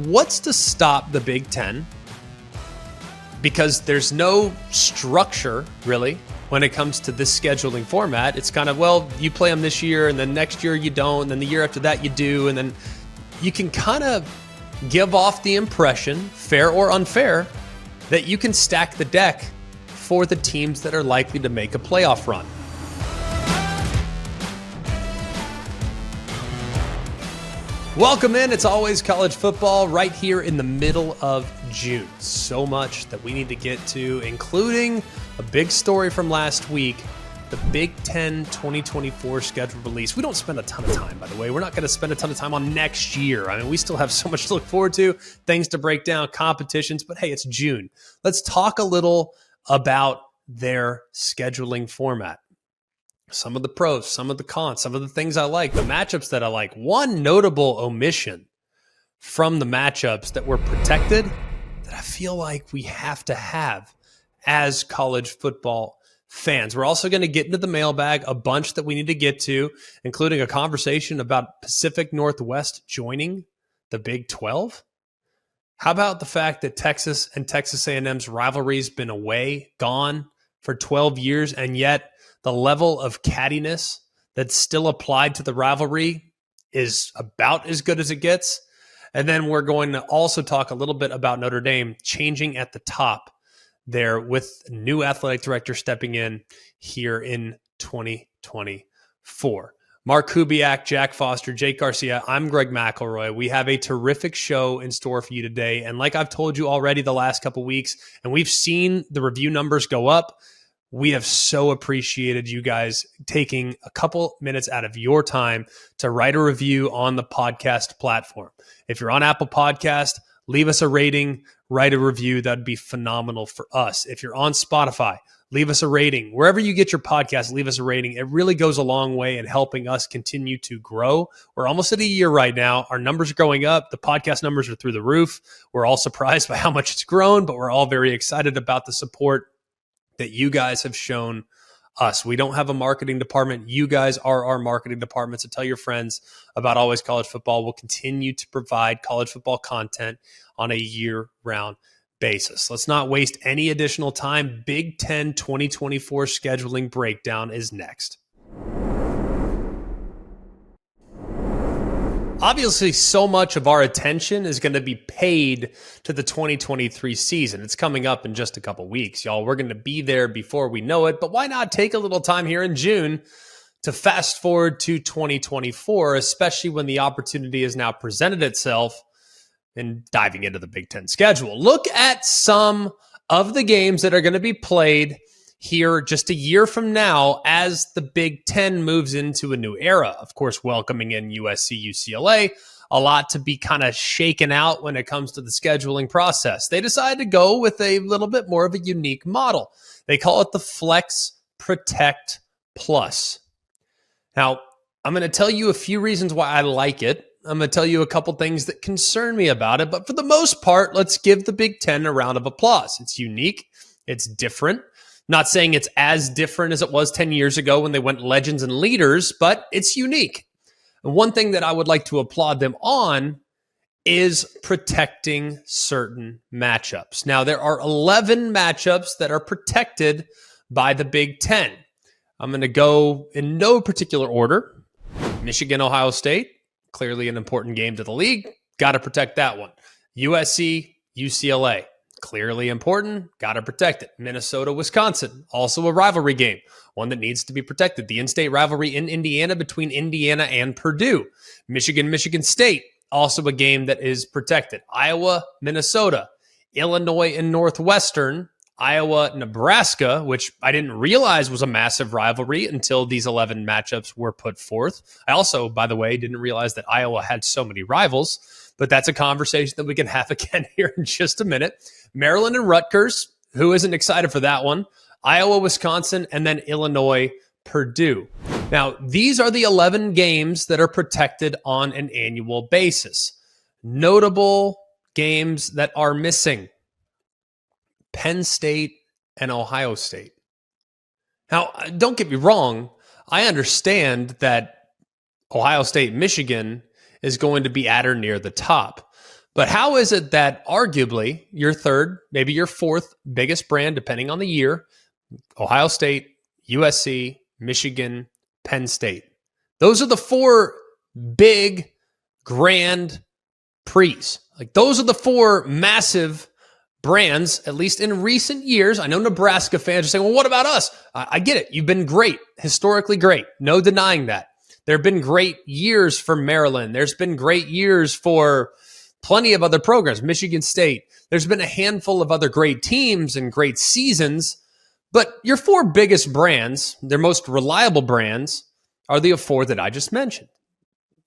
what's to stop the Big Ten? Because there's no structure, really, when it comes to this scheduling format. It's kind of, well, you play them this year, and then next year you don't, and then the year after that you do, and then you can kind of give off the impression, fair or unfair, that you can stack the deck for the teams that are likely to make a playoff run. Welcome in. It's always college football right here in the middle of June. So much that we need to get to, including a big story from last week, the Big Ten 2024 schedule release. We don't spend a ton of time, by the way. We're not going to spend a ton of time on next year. I mean, we still have so much to look forward to, things to break down, competitions, but hey, it's June. Let's talk a little about their scheduling format. Some of the pros, some of the cons, some of the things I like, the matchups that I like. One notable omission from the matchups that were protected that I feel like we have to have as college football fans. We're also going to get into the mailbag, a bunch that we need to get to, including a conversation about Pacific Northwest joining the Big 12. How about the fact that Texas and Texas A&M's rivalry's been gone for 12 years, and yet the level of cattiness that's still applied to the rivalry is about as good as it gets. And then we're going to also talk a little bit about Notre Dame changing at the top there with new athletic director stepping in here in 2024. Mark Kubiak, Jack Foster, Jake Garcia, I'm Greg McElroy. We have a terrific show in store for you today. And like I've told you already the last couple weeks, and we've seen the review numbers go up, we have so appreciated you guys taking a couple minutes out of your time to write a review on the podcast platform. If you're on Apple Podcast, leave us a rating, write a review. That'd be phenomenal for us. If you're on Spotify, leave us a rating. Wherever you get your podcast, leave us a rating. It really goes a long way in helping us continue to grow. We're almost at a year right now. Our numbers are going up. The podcast numbers are through the roof. We're all surprised by how much it's grown, but we're all very excited about the support that you guys have shown us. We don't have a marketing department. You guys are our marketing department. So tell your friends about Always College Football. We'll continue to provide college football content on a year-round basis. Let's not waste any additional time. Big Ten 2024 scheduling breakdown is next. Obviously, so much of our attention is going to be paid to the 2023 season. It's coming up in just a couple weeks, y'all. We're going to be there before we know it, but why not take a little time here in June to fast forward to 2024, especially when the opportunity has now presented itself in diving into the Big Ten schedule. Look at some of the games that are going to be played here just a year from now as the Big Ten moves into a new era. Of course, welcoming in USC, UCLA, a lot to be kind of shaken out when it comes to the scheduling process. They decided to go with a little bit more of a unique model. They call it the Flex Protect Plus. Now, I'm going to tell you a few reasons why I like it. I'm going to tell you a couple things that concern me about it, but for the most part, let's give the Big Ten a round of applause. It's unique. It's different. Not saying it's as different as it was 10 years ago when they went legends and leaders, but it's unique. And one thing that I would like to applaud them on is protecting certain matchups. Now, there are 11 matchups that are protected by the Big Ten. I'm going to go in no particular order. Michigan, Ohio State, clearly an important game to the league. Got to protect that one. USC, UCLA. Clearly important, got to protect it. Minnesota, Wisconsin, also a rivalry game, one that needs to be protected. The in-state rivalry in Indiana between Indiana and Purdue. Michigan, Michigan State, also a game that is protected. Iowa, Minnesota, Illinois and Northwestern, Iowa, Nebraska, which I didn't realize was a massive rivalry until these 11 matchups were put forth. I also, by the way, didn't realize that Iowa had so many rivals, but that's a conversation that we can have again here in just a minute. Maryland and Rutgers, who isn't excited for that one? Iowa, Wisconsin, and then Illinois, Purdue. Now, these are the 11 games that are protected on an annual basis. Notable games that are missing: Penn State and Ohio State. Now, don't get me wrong. I understand that Ohio State, Michigan is going to be at or near the top. But how is it that arguably your third, maybe your fourth biggest brand, depending on the year, Ohio State, USC, Michigan, Penn State, those are the four big Grand Prix. Like those are the four massive brands, at least in recent years. I know Nebraska fans are saying, well, what about us? I get it. You've been great, historically great. No denying that. There have been great years for Maryland. There's been great years for plenty of other programs, Michigan State. There's been a handful of other great teams and great seasons. But your four biggest brands, their most reliable brands, are the four that I just mentioned.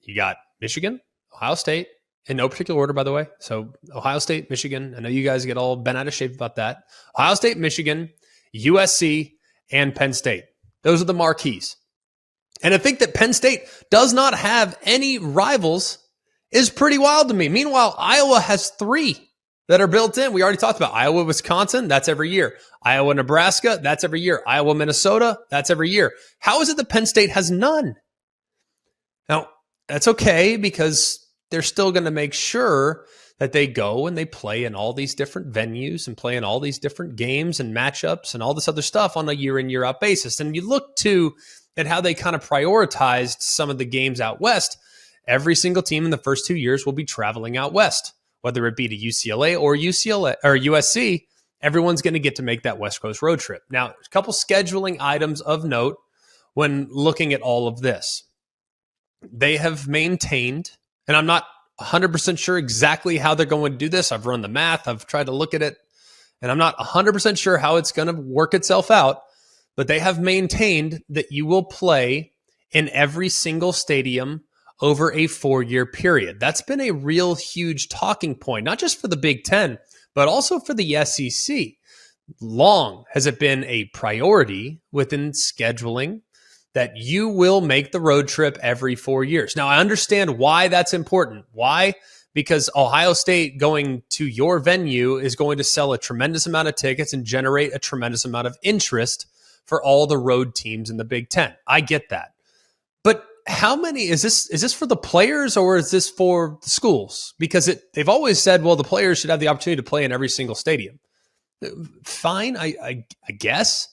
You got Michigan, Ohio State, in no particular order, by the way. So Ohio State, Michigan. I know you guys get all bent out of shape about that. Ohio State, Michigan, USC, and Penn State. Those are the marquees. And I think that Penn State does not have any rivals is pretty wild to me. Meanwhile, Iowa has three that are built in. We already talked about Iowa, Wisconsin. That's every year. Iowa, Nebraska. That's every year. Iowa, Minnesota. That's every year. How is it that Penn State has none? Now, that's okay because they're still going to make sure that they go and they play in all these different venues and play in all these different games and matchups and all this other stuff on a year in, year out basis. And you look at how they kind of prioritized some of the games out west. Every single team in the first 2 years will be traveling out west, whether it be to UCLA or USC. Everyone's going to get to make that West Coast road trip. Now, a couple scheduling items of note when looking at all of this. They have maintained, and I'm not 100% sure exactly how they're going to do this. I've run the math. I've tried to look at it, and I'm not 100% sure how it's going to work itself out, but they have maintained that you will play in every single stadium over a 4-year period. That's been a real huge talking point, not just for the Big Ten, but also for the SEC. Long has it been a priority within scheduling that you will make the road trip every 4 years. Now, I understand why that's important. Why? Because Ohio State going to your venue is going to sell a tremendous amount of tickets and generate a tremendous amount of interest for all the road teams in the Big Ten. I get that. But how many is this for the players or is this for the schools? Because they've always said, well, the players should have the opportunity to play in every single stadium. Fine, I guess.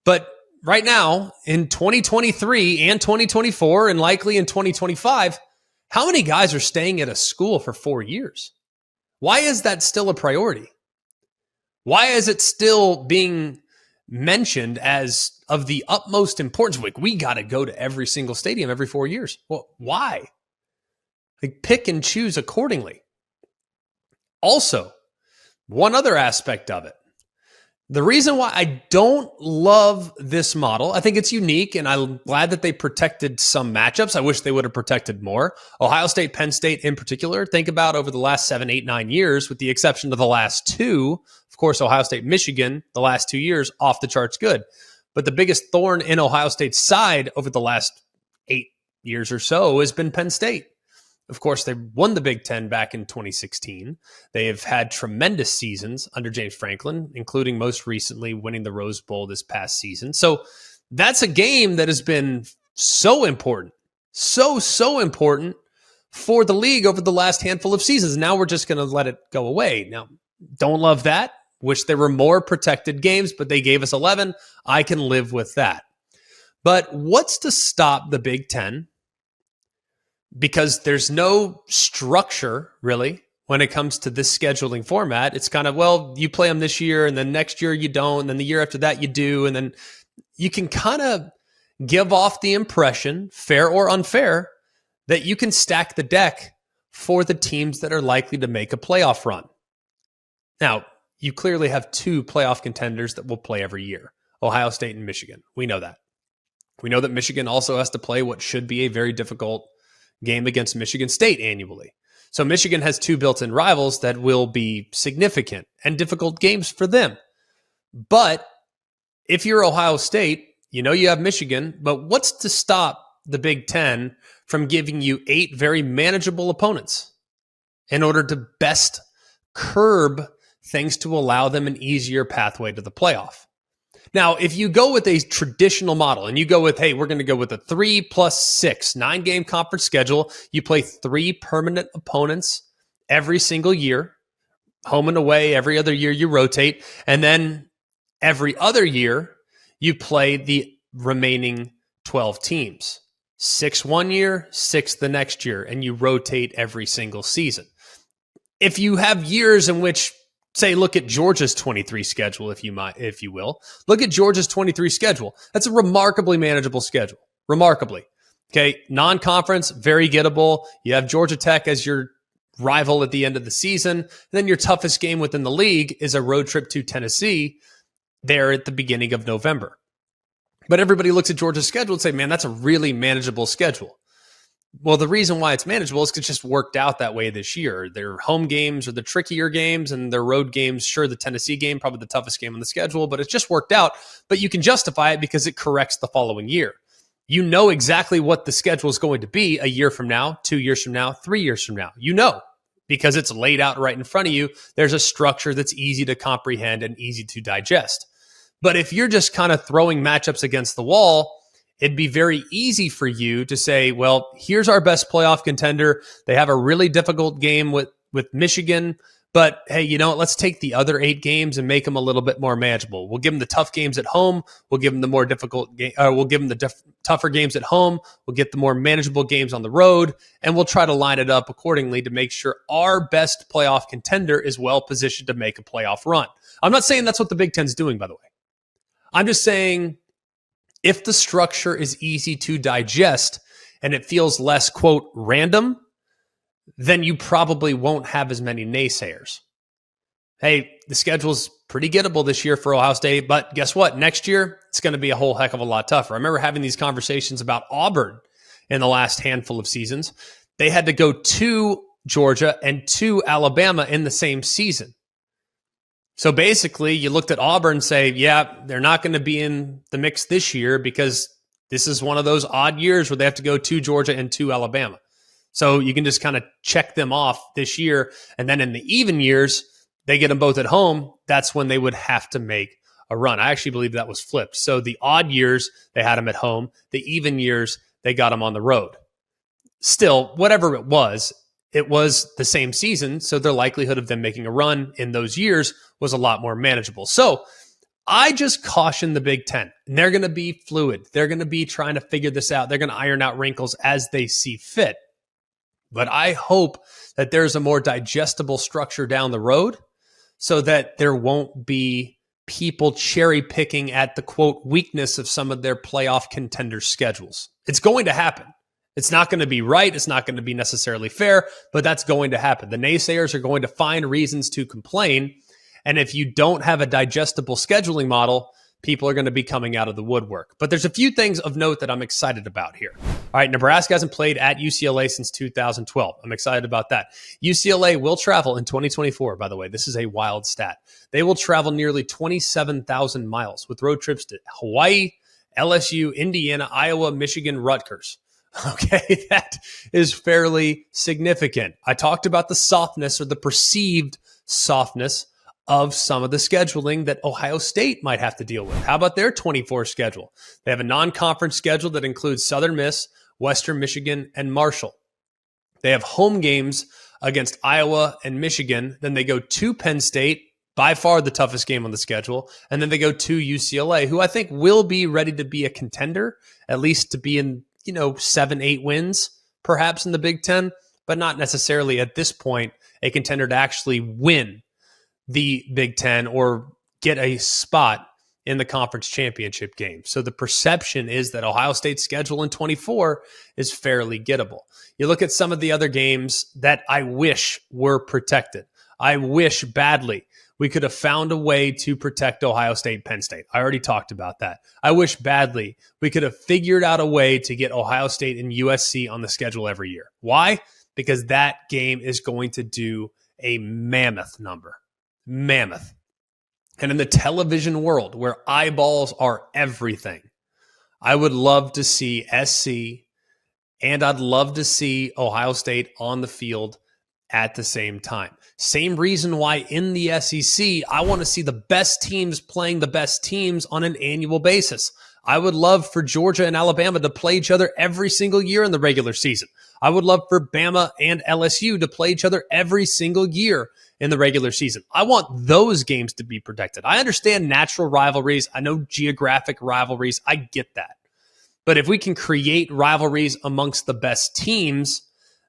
But right now, in 2023 and 2024, and likely in 2025, how many guys are staying at a school for 4 years? Why is that still a priority? Why is it still being mentioned as of the utmost importance? Like, we got to go to every single stadium every 4 years. Well, why? Like, pick and choose accordingly. Also, one other aspect of it. The reason why I don't love this model, I think it's unique, and I'm glad that they protected some matchups. I wish they would have protected more. Ohio State, Penn State in particular, think about over the last 7, 8, 9 years, with the exception of the last two. Of course, Ohio State, Michigan, the last 2 years, off the charts good. But the biggest thorn in Ohio State's side over the last 8 years or so has been Penn State. Of course, they won the Big Ten back in 2016. They have had tremendous seasons under James Franklin, including most recently winning the Rose Bowl this past season. So that's a game that has been so important, so important for the league over the last handful of seasons. Now we're just going to let it go away. Now, don't love that. Wish there were more protected games, but they gave us 11. I can live with that. But what's to stop the Big Ten? Because there's no structure, really, when it comes to this scheduling format. It's kind of, well, you play them this year, and then next year you don't, and then the year after that you do, and then you can kind of give off the impression, fair or unfair, that you can stack the deck for the teams that are likely to make a playoff run. Now, you clearly have two playoff contenders that will play every year, Ohio State and Michigan. We know that. We know that Michigan also has to play what should be a very difficult game against Michigan State annually. So Michigan has two built-in rivals that will be significant and difficult games for them. But if you're Ohio State, you know you have Michigan, but what's to stop the Big Ten from giving you 8 very manageable opponents in order to best curb things to allow them an easier pathway to the playoff? Now, if you go with a traditional model and you go with, hey, we're going to go with a 3+6, 9-game conference schedule, you play 3 permanent opponents every single year, home and away. Every other year you rotate. And then every other year you play the remaining 12 teams. 6 one year, 6 the next year, and you rotate every single season. If you have years in which, say, look at Georgia's 23 schedule, if you will. Look at Georgia's 23 schedule. That's a remarkably manageable schedule. Remarkably. Okay, non-conference, very gettable. You have Georgia Tech as your rival at the end of the season. Then your toughest game within the league is a road trip to Tennessee there at the beginning of November. But everybody looks at Georgia's schedule and say, man, that's a really manageable schedule. Well, the reason why it's manageable is because it just worked out that way this year. Their home games are the trickier games, and their road games, sure, the Tennessee game, probably the toughest game on the schedule, but it's just worked out. But you can justify it because it corrects the following year. You know exactly what the schedule is going to be a year from now, 2 years from now, 3 years from now. You know, because it's laid out right in front of you. There's a structure that's easy to comprehend and easy to digest. But if you're just kind of throwing matchups against the wall, it'd be very easy for you to say, well, here's our best playoff contender. They have a really difficult game with Michigan, but hey, you know what? Let's take the other 8 games and make them a little bit more manageable. We'll give them the tough games at home. We'll give them the more difficult game. We'll give them the tougher games at home. We'll get the more manageable games on the road, and we'll try to line it up accordingly to make sure our best playoff contender is well positioned to make a playoff run. I'm not saying that's what the Big Ten's doing, by the way. I'm just saying if the structure is easy to digest and it feels less, quote, random, then you probably won't have as many naysayers. Hey, the schedule's pretty gettable this year for Ohio State, but guess what? Next year, it's going to be a whole heck of a lot tougher. I remember having these conversations about Auburn in the last handful of seasons. They had to go to Georgia and to Alabama in the same season. So basically, you looked at Auburn and say, yeah, they're not going to be in the mix this year because this is one of those odd years where they have to go to Georgia and to Alabama. So you can just kind of check them off this year. And then in the even years, they get them both at home. That's when they would have to make a run. I actually believe that was flipped. So the odd years, they had them at home. The even years, they got them on the road. Still, whatever it was the same season, so their likelihood of them making a run in those years was a lot more manageable. So I just caution the Big Ten. And they're going to be fluid. They're going to be trying to figure this out. They're going to iron out wrinkles as they see fit. But I hope that there's a more digestible structure down the road so that there won't be people cherry picking at the, quote, weakness of some of their playoff contender schedules. It's going to happen. It's not going to be right. It's not going to be necessarily fair, but that's going to happen. The naysayers are going to find reasons to complain. And if you don't have a digestible scheduling model, people are going to be coming out of the woodwork. But there's a few things of note that I'm excited about here. All right, Nebraska hasn't played at UCLA since 2012. I'm excited about that. UCLA will travel in 2024, by the way. This is a wild stat. They will travel nearly 27,000 miles with road trips to Hawaii, LSU, Indiana, Iowa, Michigan, Rutgers. Okay, that is fairly significant. I talked about the softness or the perceived softness of some of the scheduling that Ohio State might have to deal with. How about their 24 schedule? They have a non-conference schedule that includes Southern Miss, Western Michigan, and Marshall. They have home games against Iowa and Michigan. Then they go to Penn State, by far the toughest game on the schedule. And then they go to UCLA, who I think will be ready to be a contender, at least to be in 7-8 wins, perhaps in the Big Ten, but not necessarily at this point a contender to actually win the Big Ten or get a spot in the conference championship game. So the perception is that Ohio State's schedule in 24 is fairly gettable. You look at some of the other games that I wish were protected. I wish badly we could have found a way to protect Ohio State, Penn State. I already talked about that. I wish badly we could have figured out a way to get Ohio State and USC on the schedule every year. Why? Because that game is going to do a mammoth number. Mammoth. And in the television world where eyeballs are everything, I would love to see SC and I'd love to see Ohio State on the field at the same time. Same reason why in the SEC, I want to see the best teams playing the best teams on an annual basis. I would love for Georgia and Alabama to play each other every single year in the regular season. I would love for Bama and LSU to play each other every single year in the regular season. I want those games to be protected. I understand natural rivalries. I know geographic rivalries. I get that. But if we can create rivalries amongst the best teams,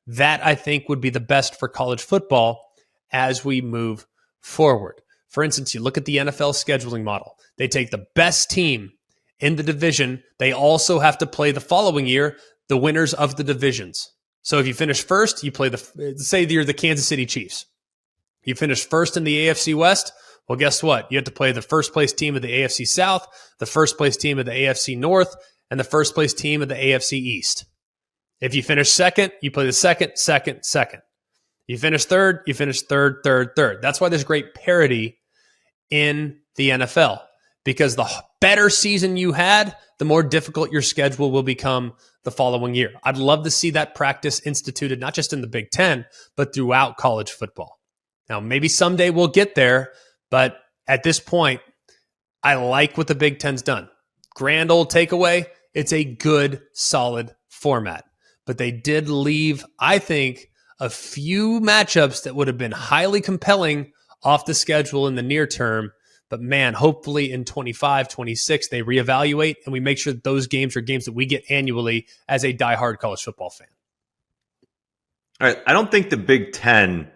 that I think would be the best for college football as we move forward. For instance, you look at the NFL scheduling model. They take the best team in the division. They also have to play the following year the winners of the divisions. So if you finish first, you play say you're the Kansas City Chiefs. You finish first in the AFC West. Well, guess what? You have to play the first place team of the AFC South, the first place team of the AFC North, and the first place team of the AFC East. If you finish second, you play the second. You finish third, you finish third. That's why there's great parity in the NFL, because the better season you had, the more difficult your schedule will become the following year. I'd love to see that practice instituted, not just in the Big Ten, but throughout college football. Now, maybe someday we'll get there, but at this point, I like what the Big Ten's done. Grand old takeaway, it's a good, solid format. But they did leave, I think, a few matchups that would have been highly compelling off the schedule in the near term. But man, hopefully in 25, 26, they reevaluate and we make sure that those games are games that we get annually as a diehard college football fan. All right. I don't think the Big Ten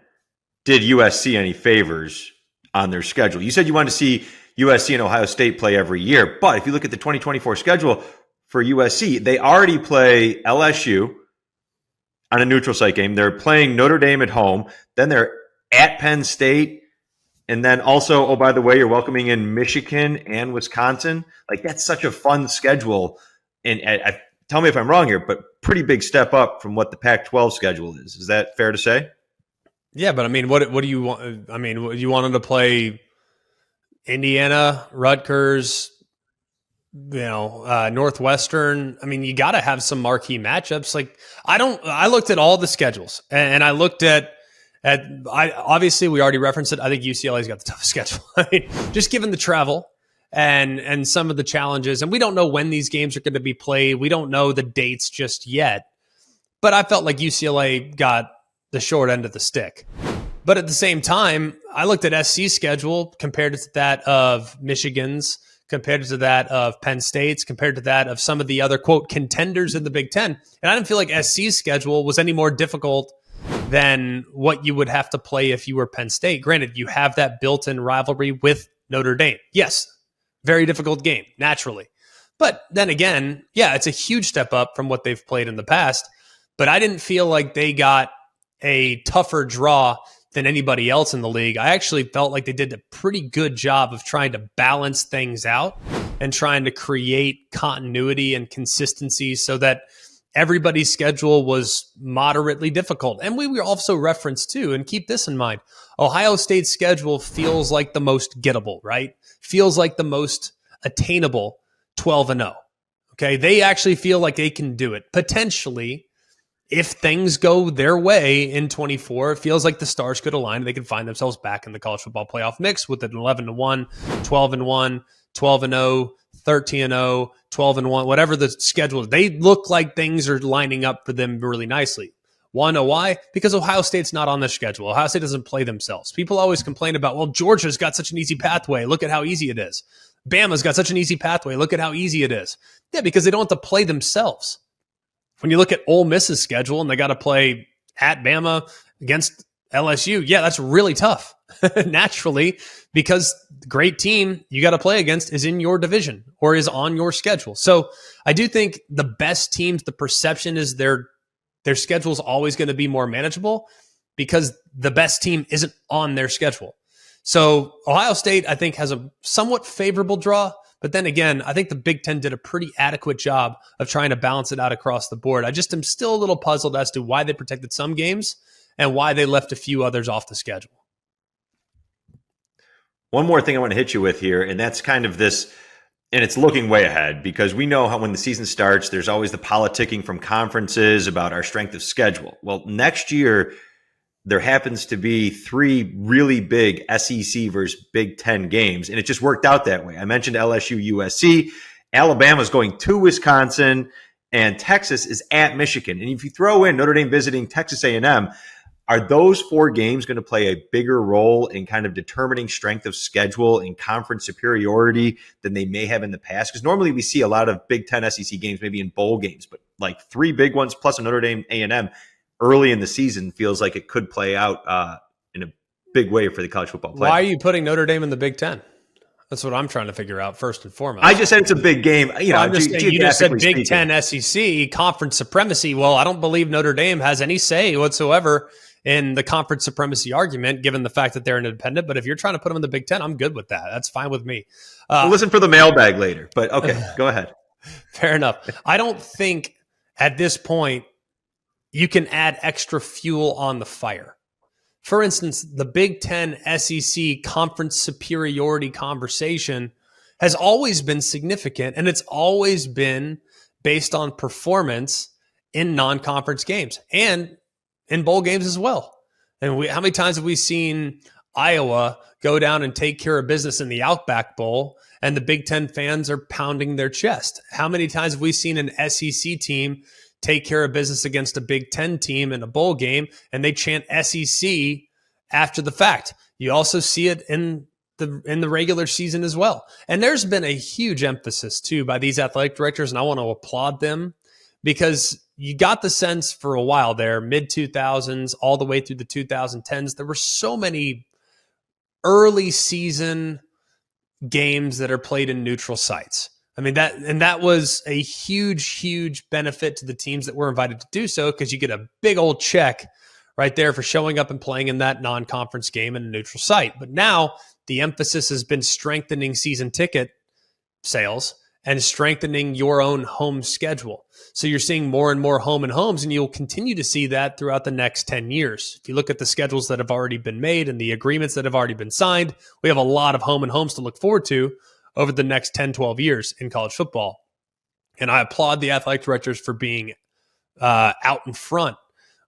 did USC any favors on their schedule. You said you wanted to see USC and Ohio State play every year. But if you look at the 2024 schedule for USC, they already play LSU on a neutral site game. They're playing Notre Dame at home. Then they're at Penn State. And then also, oh, by the way, you're welcoming in Michigan and Wisconsin. Like, that's such a fun schedule. And tell me if I'm wrong here, but pretty big step up from what the Pac-12 schedule is. Is that fair to say? Yeah, but I mean, what do you want? I mean, you want them to play Indiana, Rutgers, Northwestern. I mean, you got to have some marquee matchups. Like, I looked at all the schedules and I looked at obviously we already referenced it. I think UCLA's got the toughest schedule. I mean, just given the travel and some of the challenges, and we don't know when these games are going to be played. We don't know the dates just yet, but I felt like UCLA got the short end of the stick. But at the same time, I looked at SC's schedule compared to that of Michigan's, compared to that of Penn State's, compared to that of some of the other, quote, contenders in the Big Ten. And I didn't feel like SC's schedule was any more difficult than what you would have to play if you were Penn State. Granted, you have that built-in rivalry with Notre Dame. Yes, very difficult game, naturally. But then again, yeah, it's a huge step up from what they've played in the past. But I didn't feel like they got a tougher draw than anybody else in the league. I actually felt like they did a pretty good job of trying to balance things out and trying to create continuity and consistency so that everybody's schedule was moderately difficult. And we were also referenced too, and keep this in mind, Ohio State's schedule feels like the most gettable, right? Feels like the most attainable 12-0. Okay, they actually feel like they can do it. Potentially, if things go their way in 24, it feels like the stars could align and they could find themselves back in the college football playoff mix with an 11-1, 12-1, 12-0, 13-0, 12-1, whatever the schedule is. They look like things are lining up for them really nicely. Want to know why? Because Ohio State's not on the schedule. Ohio State doesn't play themselves. People always complain about, well, Georgia's got such an easy pathway. Look at how easy it is. Bama's got such an easy pathway. Look at how easy it is. Yeah, because they don't have to play themselves. When you look at Ole Miss's schedule and they got to play at Bama against LSU, yeah, that's really tough, naturally, because the great team you got to play against is in your division or is on your schedule. So I do think the best teams, the perception is their schedule is always going to be more manageable because the best team isn't on their schedule. So Ohio State, I think, has a somewhat favorable draw. But then again, I think the Big Ten did a pretty adequate job of trying to balance it out across the board. I just am still a little puzzled as to why they protected some games and why they left a few others off the schedule. One more thing I want to hit you with here, and that's kind of this, and it's looking way ahead because we know how when the season starts, there's always the politicking from conferences about our strength of schedule. Well, next year, there happens to be 3 really big SEC versus Big Ten games, and it just worked out that way. I mentioned LSU, USC, Alabama's going to Wisconsin, and Texas is at Michigan. And if you throw in Notre Dame visiting Texas A&M, are those 4 games going to play a bigger role in kind of determining strength of schedule and conference superiority than they may have in the past? Because normally we see a lot of Big Ten SEC games, maybe in bowl games, but like 3 big ones plus a Notre Dame A&M early in the season feels like it could play out in a big way for the college football playoff. Why are you putting Notre Dame in the Big Ten? That's what I'm trying to figure out first and foremost. I just said it's a big game. You know, you just said Big Ten SEC conference supremacy. Well, I don't believe Notre Dame has any say whatsoever in the conference supremacy argument, given the fact that they're an independent. But if you're trying to put them in the Big Ten, I'm good with that. That's fine with me. We'll listen for the mailbag later, but okay, go ahead. Fair enough. I don't think at this point you can add extra fuel on the fire. For instance, the Big Ten SEC conference superiority conversation has always been significant, and it's always been based on performance in non-conference games and in bowl games as well. And how many times have we seen Iowa go down and take care of business in the Outback Bowl, and the Big Ten fans are pounding their chest? How many times have we seen an SEC team take care of business against a Big Ten team in a bowl game, and they chant SEC after the fact? You also see it in the regular season as well. And there's been a huge emphasis too by these athletic directors, and I want to applaud them, because you got the sense for a while there, mid-2000s all the way through the 2010s, there were so many early season games that are played in neutral sites. I mean, that was a huge benefit to the teams that were invited to do so, because you get a big old check right there for showing up and playing in that non-conference game in a neutral site. But now the emphasis has been strengthening season ticket sales and strengthening your own home schedule. So you're seeing more and more home and homes, and you'll continue to see that throughout the next 10 years. If you look at the schedules that have already been made and the agreements that have already been signed, we have a lot of home and homes to look forward to over the next 10, 12 years in college football. And I applaud the athletic directors for being out in front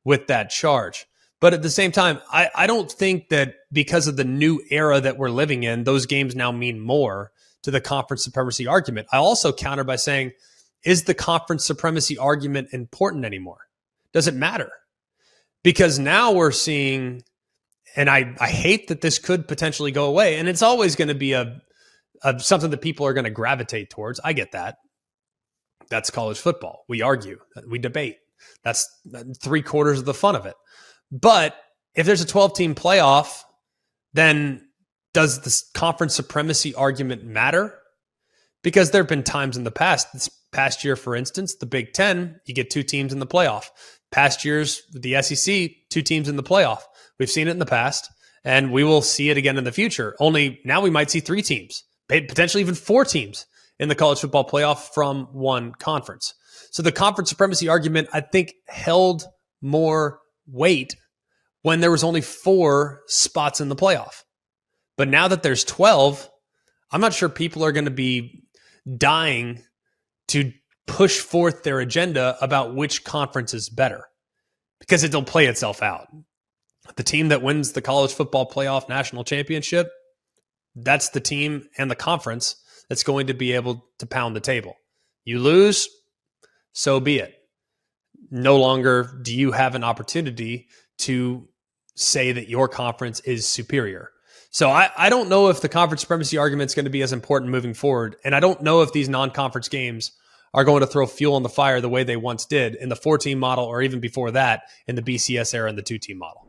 with that charge. But at the same time, I don't think that because of the new era that we're living in, those games now mean more to the conference supremacy argument. I also counter by saying, is the conference supremacy argument important anymore? Does it matter? Because now we're seeing, and I hate that this could potentially go away, and it's always going to be a something that people are going to gravitate towards. I get that. That's college football. We argue, we debate. That's 3/4 of the fun of it. But if there's a 12-team playoff, then does this conference supremacy argument matter? Because there have been times in the past, this past year, for instance, the Big Ten, you get 2 teams in the playoff. Past years, the SEC, 2 teams in the playoff. We've seen it in the past, and we will see it again in the future. Only now we might see 3 teams, potentially even 4 teams in the college football playoff from one conference. So the conference supremacy argument, I think, held more weight when there was only 4 spots in the playoff. But now that there's 12, I'm not sure people are going to be dying to push forth their agenda about which conference is better, because it'll play itself out. The team that wins the college football playoff national championship, that's the team and the conference that's going to be able to pound the table. You lose, so be it. No longer do you have an opportunity to say that your conference is superior. So I don't know if the conference supremacy argument is going to be as important moving forward. And I don't know if these non-conference games are going to throw fuel on the fire the way they once did in the 4-team model, or even before that in the BCS era and the 2-team model.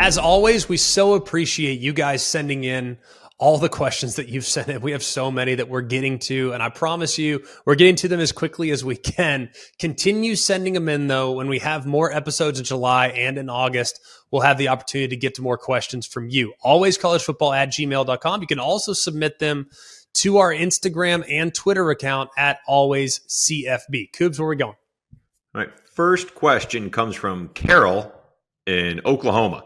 As always, we so appreciate you guys sending in all the questions that you've sent in. We have so many that we're getting to, and I promise you we're getting to them as quickly as we can. Continue sending them in, though. When we have more episodes in July and in August, we'll have the opportunity to get to more questions from you. Always collegefootball@gmail.com. You can also submit them to our Instagram and Twitter account at alwayscfb. Coobs, where are we going? All right. First question comes from Carol in Oklahoma.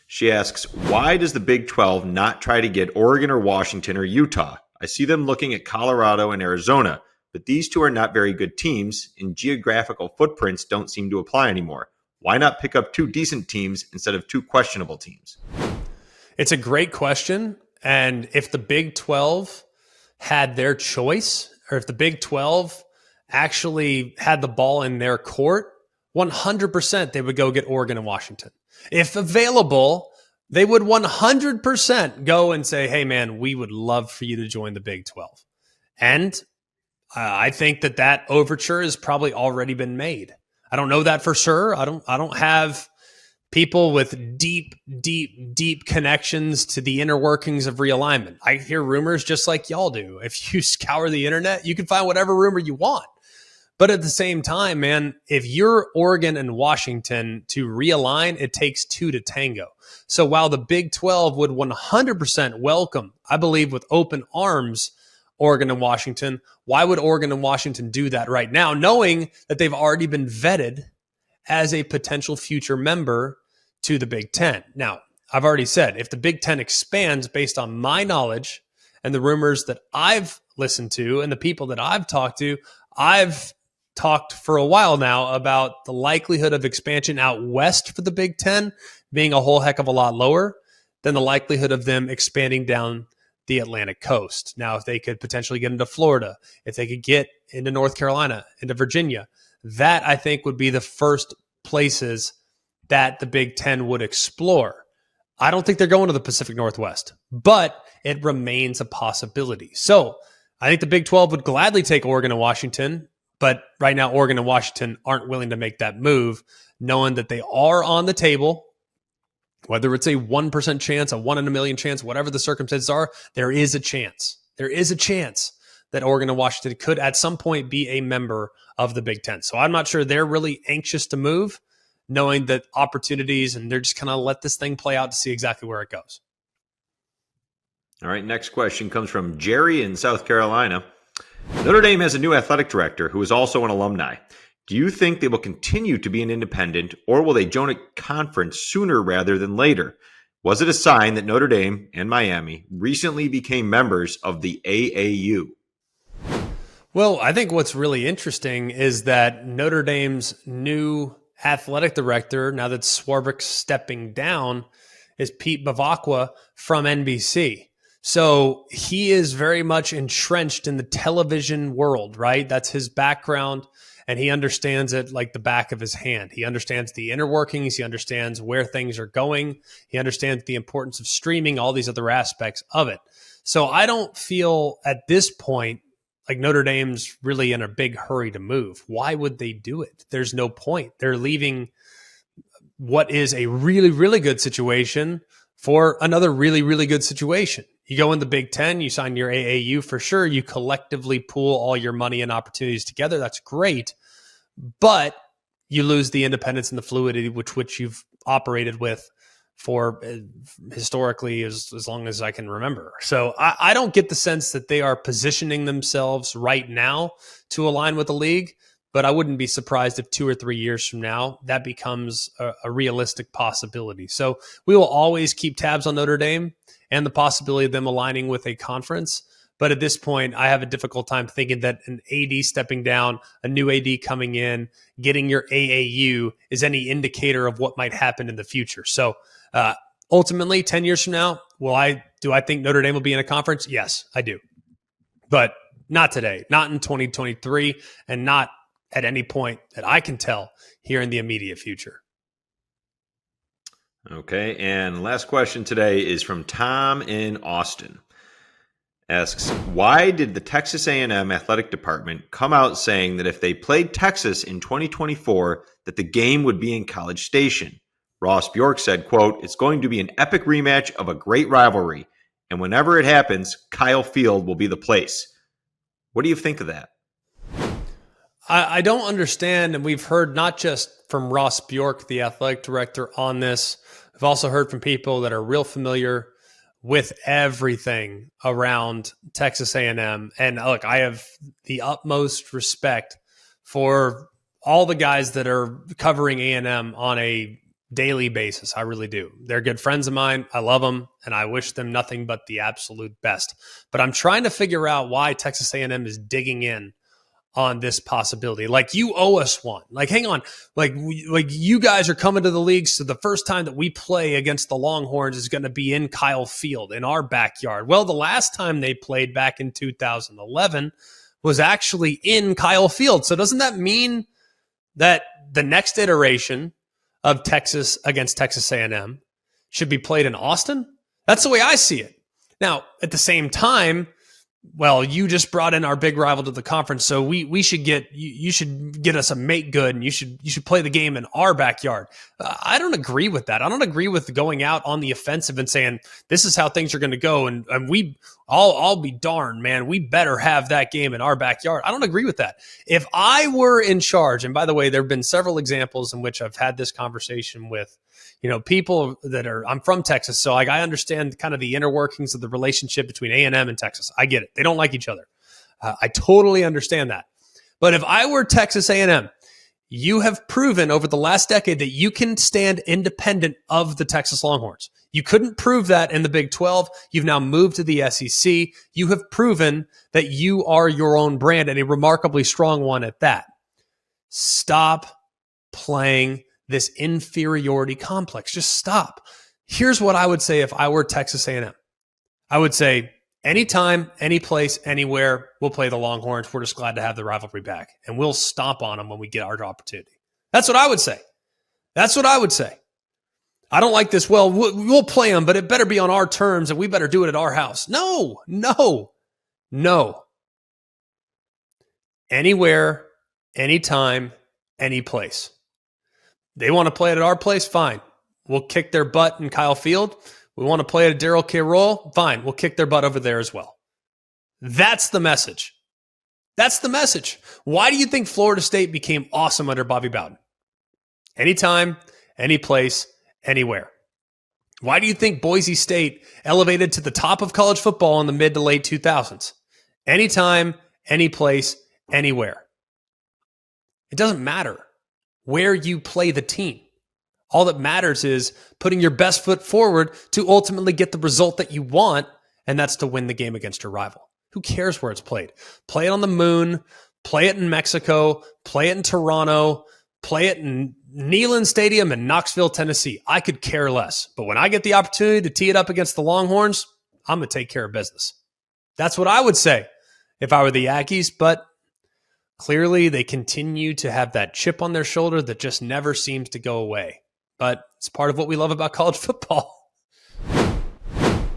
She asks, why does the Big 12 not try to get Oregon or Washington or Utah? I see them looking at Colorado and Arizona, but these 2 are not very good teams, and geographical footprints don't seem to apply anymore. Why not pick up 2 decent teams instead of 2 questionable teams? It's a great question, And if the Big 12 had their choice, or if the Big 12 actually had the ball in their court, 100% they would go get Oregon and Washington. If available, they would 100% go and say, hey, man, we would love for you to join the Big 12. And I think that overture has probably already been made. I don't know that for sure. I don't have people with deep connections to the inner workings of realignment. I hear rumors just like y'all do. If you scour the internet, you can find whatever rumor you want. But at the same time, man, if you're Oregon and Washington to realign, it takes two to tango. So while the Big 12 would 100% welcome, I believe with open arms, Oregon and Washington, why would Oregon and Washington do that right now, knowing that they've already been vetted as a potential future member to the Big Ten? Now, I've already said, if the Big Ten expands based on my knowledge and the rumors that I've listened to and the people that I've talked for a while now about the likelihood of expansion out west for the Big Ten being a whole heck of a lot lower than the likelihood of them expanding down the Atlantic coast. Now, if they could potentially get into Florida, if they could get into North Carolina, into Virginia, that I think would be the first places that the Big Ten would explore. I don't think they're going to the Pacific Northwest, but it remains a possibility. So I think the Big 12 would gladly take Oregon and Washington, but right now Oregon and Washington aren't willing to make that move, knowing that they are on the table. Whether it's a 1% chance, a 1 in a million chance, whatever the circumstances are, there is a chance. There is a chance that Oregon and Washington could at some point be a member of the Big Ten. So I'm not sure they're really anxious to move, knowing that opportunities, and they're just kind of let this thing play out to see exactly where it goes. All right, next question comes from Jerry in South Carolina. Notre Dame has a new athletic director who is also an alumni. Do you think they will continue to be an independent, or will they join a conference sooner rather than later? Was it a sign that Notre Dame and Miami recently became members of the AAU? Well, I think what's really interesting is that Notre Dame's new athletic director, now that Swarbrick's stepping down, is Pete Bavacqua from NBC. So he is very much entrenched in the television world, right? That's his background. And he understands it like the back of his hand. He understands the inner workings. He understands where things are going. He understands the importance of streaming, all these other aspects of it. So I don't feel at this point like Notre Dame's really in a big hurry to move. Why would they do it? There's no point. They're leaving what is a really, really good situation for another really, really good situation. You go in the Big Ten, you sign your AAU for sure. You collectively pool all your money and opportunities together. That's great. But you lose the independence and the fluidity which you've operated with for historically as long as I can remember. So I don't get the sense that they are positioning themselves right now to align with the league, but I wouldn't be surprised if 2 or 3 years from now that becomes a realistic possibility. So we will always keep tabs on Notre Dame and the possibility of them aligning with a conference. But at this point, I have a difficult time thinking that an AD stepping down, a new AD coming in, getting your AAU is any indicator of what might happen in the future. So ultimately, 10 years from now, do I think Notre Dame will be in a conference? Yes, I do. But not today, not in 2023, and not at any point that I can tell here in the immediate future. Okay, and last question today is from Tom in Austin. Asks, why did the Texas A&M athletic department come out saying that if they played Texas in 2024, that the game would be in College Station? Ross Bjork said, quote, it's going to be an epic rematch of a great rivalry, and whenever it happens, Kyle Field will be the place. What do you think of that? I don't understand, and we've heard not just from Ross Bjork, the athletic director, on this. I've also heard from people that are real familiar with everything around Texas A&M. And look, I have the utmost respect for all the guys that are covering A&M on a daily basis. I really do. They're good friends of mine. I love them, and I wish them nothing but the absolute best. But I'm trying to figure out why Texas A&M is digging in on this possibility. Like, you owe us one. Like, hang on. Like you guys are coming to the league, so the first time that we play against the Longhorns is going to be in Kyle Field in our backyard. Well, the last time they played back in 2011 was actually in Kyle Field. So doesn't that mean that the next iteration of Texas against Texas A&M should be played in Austin? That's the way I see it. Now, at the same time, well, you just brought in our big rival to the conference, so we should get you should get us a make good, and you should play the game in our backyard. I don't agree with that. I don't agree with going out on the offensive and saying this is how things are going to go, and I'll be darned, man, we better have that game in our backyard. I don't agree with that. If I were in charge, and by the way, there have been several examples in which I've had this conversation with people that I'm from Texas, so I understand kind of the inner workings of the relationship between A&M and Texas. I get it. They don't like each other. I totally understand that. But if I were Texas A&M, you have proven over the last decade that you can stand independent of the Texas Longhorns. You couldn't prove that in the Big 12. You've now moved to the SEC. You have proven that you are your own brand, and a remarkably strong one at that. Stop playing this inferiority complex. Just stop. Here's what I would say if I were Texas A&M. I would say anytime, any place, anywhere, we'll play the Longhorns. We're just glad to have the rivalry back, and we'll stomp on them when we get our opportunity. That's what I would say. That's what I would say. I don't like this. Well, we'll play them, but it better be on our terms, and we better do it at our house. No. Anywhere, anytime, any place. They want to play it at our place? Fine. We'll kick their butt in Kyle Field. We want to play it at Darrell K. Royal? Fine. We'll kick their butt over there as well. That's the message. That's the message. Why do you think Florida State became awesome under Bobby Bowden? Anytime, any place, anywhere. Why do you think Boise State elevated to the top of college football in the mid to late 2000s? Anytime, any place, anywhere. It doesn't matter where you play the team. All that matters is putting your best foot forward to ultimately get the result that you want, and that's to win the game against your rival. Who cares where it's played? Play it on the moon, play it in Mexico, play it in Toronto, play it in Neyland Stadium in Knoxville, Tennessee. I could care less. But when I get the opportunity to tee it up against the Longhorns, I'm going to take care of business. That's what I would say if I were the Aggies, but clearly, they continue to have that chip on their shoulder that just never seems to go away. But it's part of what we love about college football.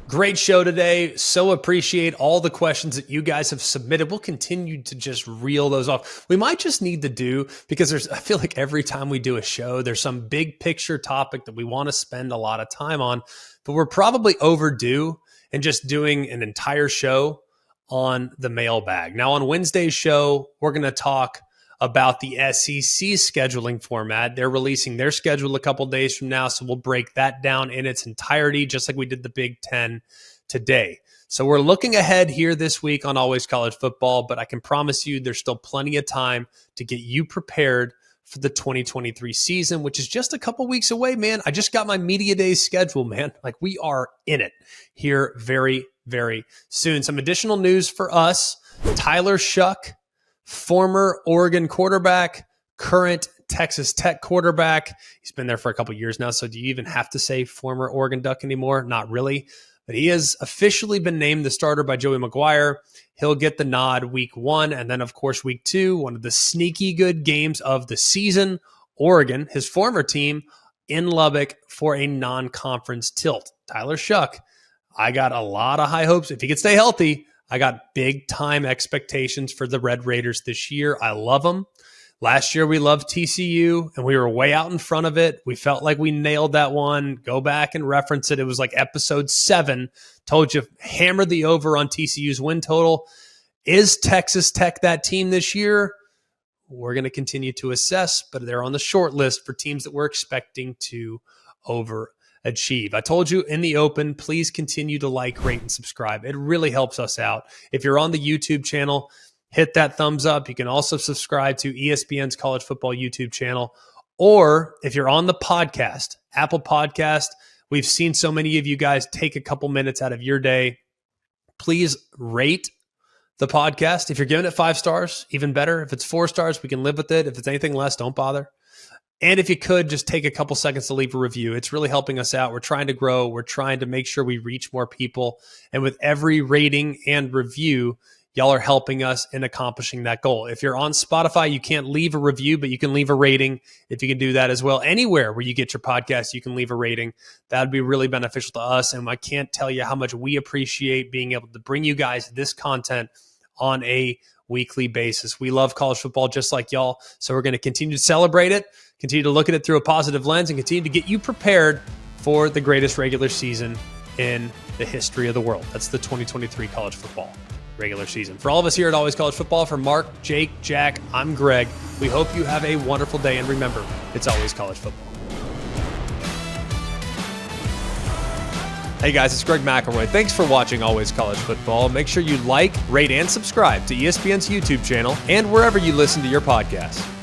Great show today. So appreciate all the questions that you guys have submitted. We'll continue to just reel those off. We might just need to do, because I feel like every time we do a show, there's some big picture topic that we want to spend a lot of time on, but we're probably overdue in just doing an entire show on the mailbag. Now, on Wednesday's show, we're going to talk about the SEC scheduling format. They're releasing their schedule a couple days from now, so we'll break that down in its entirety, just like we did the Big Ten today. So we're looking ahead here this week on Always College Football, but I can promise you there's still plenty of time to get you prepared for the 2023 season, which is just a couple weeks away, man. I just got my media days scheduled, man. Like, we are in it here very, very soon. Some additional news for us. Tyler Shough, former Oregon quarterback, current Texas Tech quarterback. He's been there for a couple years now, so do you even have to say former Oregon Duck anymore? Not really. But he has officially been named the starter by Joey McGuire. He'll get the nod week 1, and then, of course, week 2, one of the sneaky good games of the season. Oregon, his former team, in Lubbock for a non-conference tilt. Tyler Shough, I got a lot of high hopes. If he could stay healthy, I got big-time expectations for the Red Raiders this year. I love them. Last year, we loved TCU, and we were way out in front of it. We felt like we nailed that one. Go back and reference it. It was like episode 7. Told you, hammer the over on TCU's win total. Is Texas Tech that team this year? We're going to continue to assess, but they're on the short list for teams that we're expecting to overachieve. I told you in the open, please continue to like, rate, and subscribe. It really helps us out. If you're on the YouTube channel, hit that thumbs up. You can also subscribe to ESPN's College Football YouTube channel. Or if you're on the podcast, Apple Podcast, we've seen so many of you guys take a couple minutes out of your day. Please rate the podcast. If you're giving it 5 stars, even better. If it's 4 stars, we can live with it. If it's anything less, don't bother. And if you could, just take a couple seconds to leave a review. It's really helping us out. We're trying to grow. We're trying to make sure we reach more people. And with every rating and review, y'all are helping us in accomplishing that goal. If you're on Spotify, you can't leave a review, but you can leave a rating. If you can do that as well, anywhere where you get your podcast, you can leave a rating. That would be really beneficial to us. And I can't tell you how much we appreciate being able to bring you guys this content on a weekly basis. We love college football just like y'all. So we're going to continue to celebrate it, continue to look at it through a positive lens, and continue to get you prepared for the greatest regular season in the history of the world. That's the 2023 college football regular season. For all of us here at Always College Football, for Mark, Jake, Jack, I'm Greg. We hope you have a wonderful day. And remember, it's always college football. Hey guys, it's Greg McElroy. Thanks for watching Always College Football. Make sure you like, rate, and subscribe to ESPN's YouTube channel and wherever you listen to your podcasts.